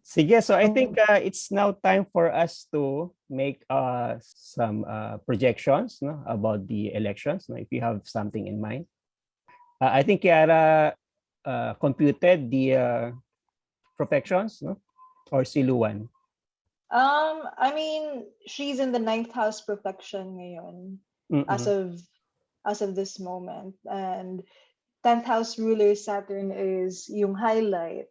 Sige, so I think it's now time for us to make some projections, no, about the elections, no, if you have something in mind. I think Kiara computed the profections, no, or si Luan. I mean, she's in the 9th house perfection ngayon as of this moment, and 10th house ruler Saturn is yung highlight.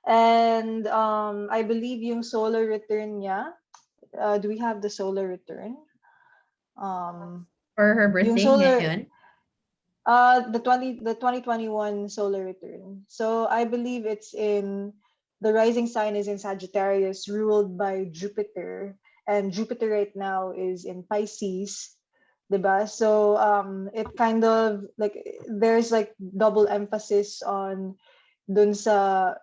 And I believe yung solar return niya, do we have the solar return? For her birthday ngayon? The 2021 solar return. So I believe it's in the rising sign is in Sagittarius, ruled by Jupiter, and Jupiter right now is in Pisces, diba? So it kind of like there's like double emphasis on dun sa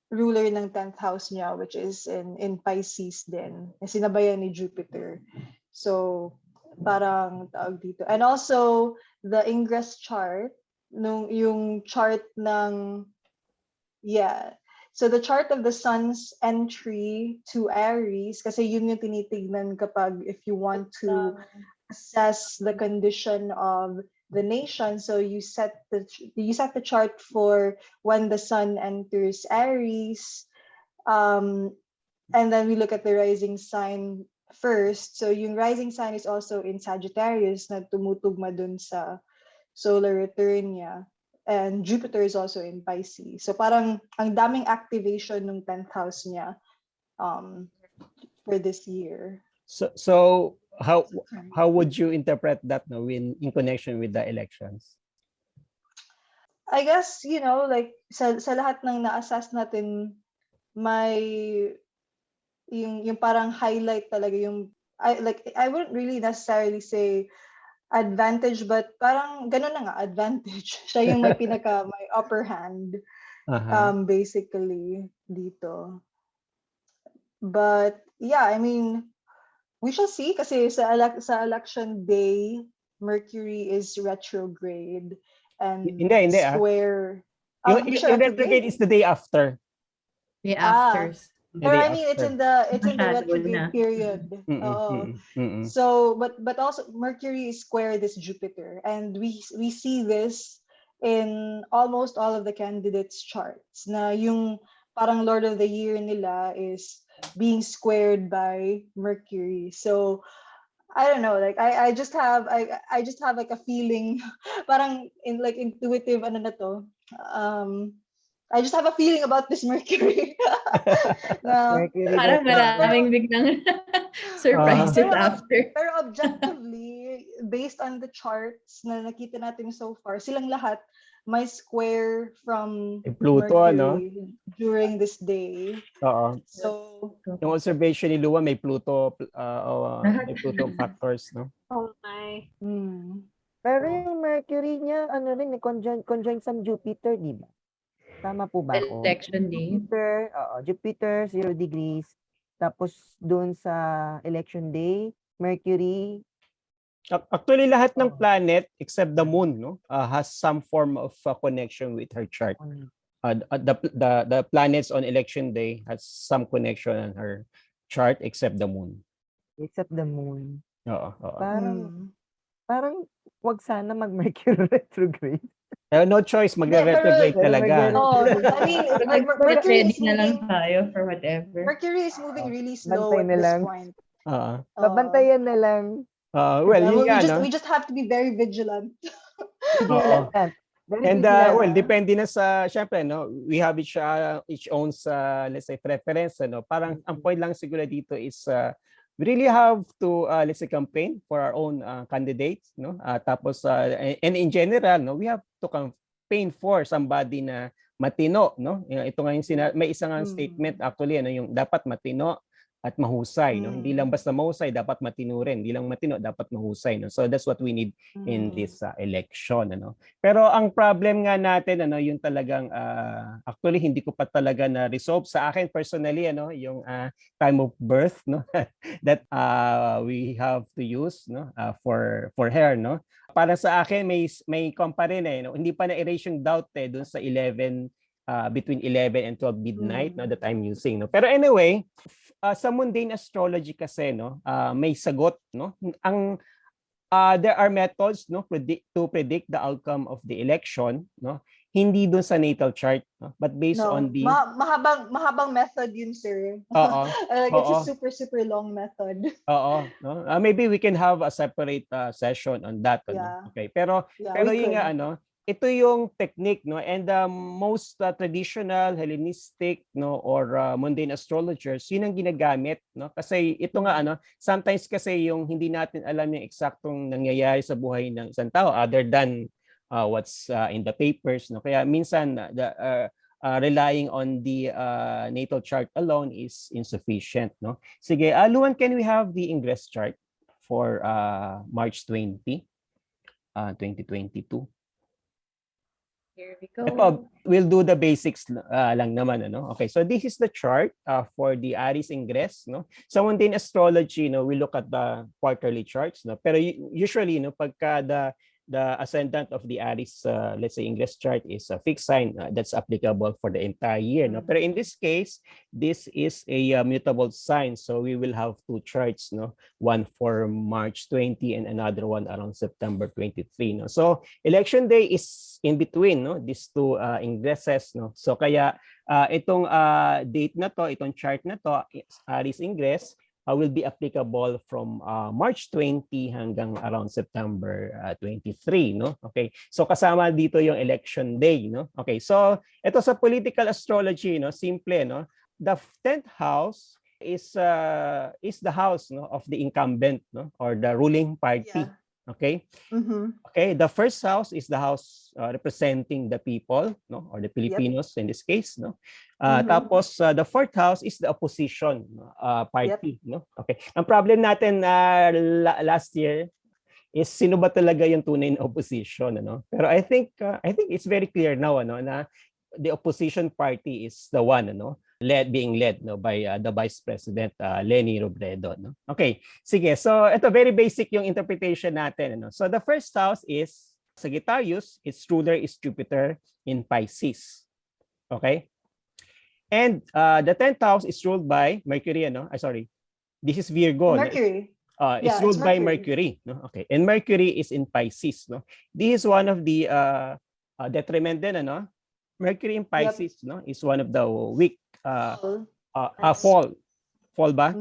ruler ng 10th house niya, which is in Pisces din. Sinabayan ni Jupiter. So parang tawag dito. And also the Ingress chart, yung chart ng so the chart of the sun's entry to Aries, kasi yun yung tinitignan kapag if you want to assess the condition of the nation. So you set the chart for when the sun enters Aries, and then we look at the rising sign first. So yung rising sign is also in Sagittarius na tumutugma dun sa solar return niya, and Jupiter is also in Pisces. So parang ang daming activation ng 10th house niya for this year. So how would you interpret that, no, in connection with the elections? I guess, like sa lahat ng na-assess natin, may yung parang highlight talaga yung I wouldn't really necessarily say advantage, but parang ganun na nga, advantage. Siya yung may upper hand basically dito. But yeah, I mean, we shall see kasi sa election day, Mercury is retrograde and square. Yung retrograde is the day after. The afters. Pero I mean, it's in the retrograde period. So, but also Mercury is square this Jupiter, and we see this in almost all of the candidates' charts. Na yung parang Lord of the Year nila is being squared by Mercury. So I don't know, like I just have like a feeling, parang intuitive ano na to. I just have a feeling about this Mercury. Parang maraming biglang surprises after. Pero objectively, based on the charts na nakita natin so far, silang lahat may square from Pluto, Mercury during this day. So yung observation ni Lua may Pluto factors, no? Oh my. Pero yung Mercury niya rin conjoined sa Jupiter, di ba? Tama po ba ako? Election day. Jupiter 0 degrees. Tapos doon sa election day, Mercury. Actually, lahat ng planet except the moon, no, has some form of connection with her chart. The planets on election day has some connection on her chart except the moon. Except the moon. Parang wag sana mag-Mercury retrograde. No choice, mag-retrograde talaga. I mean, like Mercury is na lang tayo for whatever. Mercury is moving really slow at this point. Babantayan na lang. We just have to be very vigilant. And depende na sa, syempre, no, we have each own sa, let's say, preference, no. Parang ang point lang siguro dito is we really have to let's say campaign for our own candidates, no. Tapos and in general, no, we have to campaign for somebody na matino, no. Ito nga yung may isang statement actually, ano, yung dapat matino at mahusay, no? Hindi lang basta mahusay, dapat matino rin. Hindi lang matino, dapat mahusay, no? So that's what we need in this election, ano. Pero ang problem nga natin, ano, yung talagang actually hindi ko pa talaga na resolve sa akin personally, ano, yung time of birth, no, that we have to use, no, for her, no. Para sa akin may compare no. Hindi pa na-erase yung doubt doon sa 11 between 11 and 12 midnight no, that I'm using. No? Pero anyway, sa mundane astrology kasi no, may sagot. No? There are methods no, to predict the outcome of the election. No? Hindi dun sa natal chart, no? But based No, on the... mahabang method yun, sir. Oo. Like, it's a super long method. Oo, no? Maybe we can have a separate session on that, Yeah. ano? Okay. Pero Yeah, we yung could. ano, ito yung technique, no? And the most traditional Hellenistic no or mundane astrologers, yun ang ginagamit, no? Kasi ito nga ano, sometimes kasi yung hindi natin alam yung eksaktong nangyayari sa buhay ng isang tao other than what's in the papers, no? Kaya minsan relying on the natal chart alone is insufficient, no? Sige, Luan, can we have the ingress chart for March 20, 2022? Here we go. Ito, we'll do the basics lang naman, ano? Okay, so this is the chart for the Aries Ingress, no? So mundane astrology, no, we look at the quarterly charts, no? Pero usually, no, pagka the ascendant of the Aries, let's say Ingress chart is a fixed sign, that's applicable for the entire year, no? Pero in this case, this is a mutable sign, so we will have two charts, no? One for March 20 and another one around September 23, no? So election day is in between, no? These two ingresses, no? So kaya itong date na to, itong chart na to, Aries Ingress, will be applicable from March 20 hanggang around September 23, no? Okay. So kasama dito yung election day, no? Okay. So ito sa political astrology, no, simple, no? The 10th house is the house, no, of the incumbent, no, or the ruling party. Yeah. Okay? Okay, the first house is the house representing the people, no, or the Filipinos in this case, no. Tapos the fourth house is the opposition party, no. Okay. Ang problem natin last year is sino ba talaga yung tunay na opposition, ano? Pero I think it's very clear now, ano, na the opposition party is the one, ano, being led, no, by the Vice President Leni Robredo, no. Okay, sige. So ito very basic yung interpretation natin, ano. So the first house is Sagittarius, its ruler is Jupiter in Pisces. Okay? And the 10th house is ruled by Mercury, ano? Sorry. This is Virgo. Mercury. It's ruled by Mercury, no? Okay. And Mercury is in Pisces, no. This is one of the detriment din, ano. Mercury in Pisces, no, is one of the weak fall ba?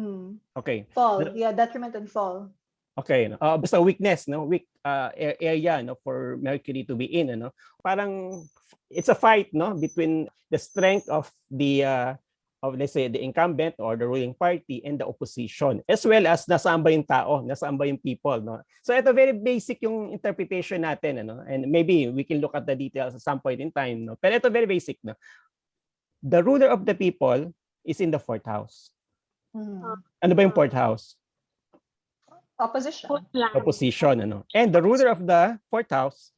Okay. Fall, yeah, detriment and fall. Okay, basta weakness, no, weak area, no, for Mercury to be in, ano. Parang it's a fight, no, between the strength of the of, let's say, the incumbent or the ruling party and the opposition, as well as nasaan ba yung tao, nasaan ba yung people, no. So ito very basic yung interpretation natin, ano, and maybe we can look at the details at some point in time, no. Pero ito very basic, no. The ruler of the people is in the fourth house. Ano ba yung fourth house? Opposition, ano. And the ruler of the fourth house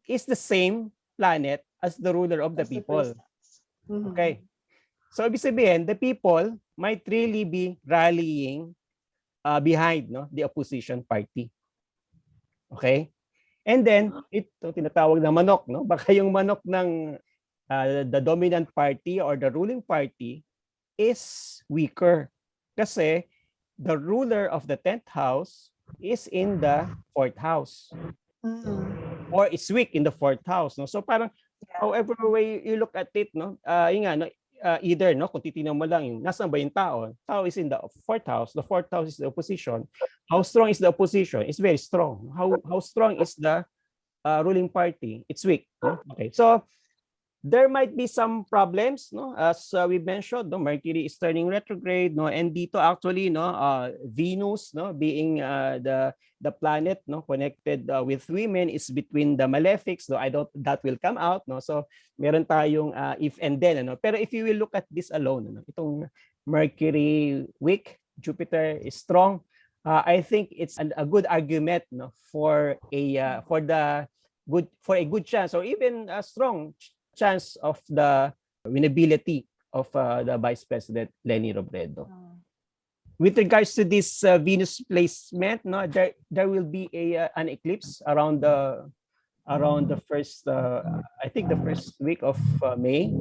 is the same planet as the ruler of the people. Okay. So ibig sabihin, the people might really be rallying behind, no, the opposition party. Okay? And then ito tinatawag na manok, no? Baka yung manok ng the dominant party or the ruling party is weaker kasi the ruler of the 10th house is in the 4th house. Or is weak in the 4th house, no? So parang however way you look at it, no, yun nga, no, either, no, kung titingnan mo lang yung nasaan ba yung tao is in the 4th house, the 4th house is the opposition. How strong is the opposition? It's very strong. How strong is the ruling party? It's weak, no? Okay, so there might be some problems, no, as we mentioned, no, Mercury is turning retrograde, no, and dito actually, no, Venus, no, being the planet, no, connected with women is between the malefics, no. I don't that will come out, no. So meron tayong if and then, ano. Pero if you will look at this alone, ano, itong Mercury weak, Jupiter is strong, I think it's a good argument, no, for a good chance or even a strong chance of the winnability of the Vice President Leni Robredo. With regards to this Venus placement, no, there will be an eclipse around the first I think the first week of May,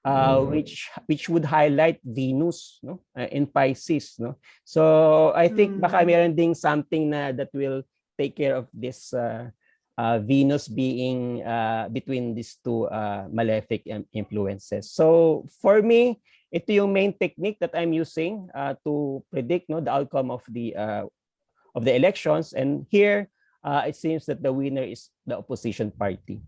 which would highlight Venus, no, in Pisces, no. So I think baka meron ding something na that will take care of this Venus being between these two malefic influences. So for me, ito yung main technique that I'm using to predict, no, the outcome of the elections. And here, it seems that the winner is the opposition party.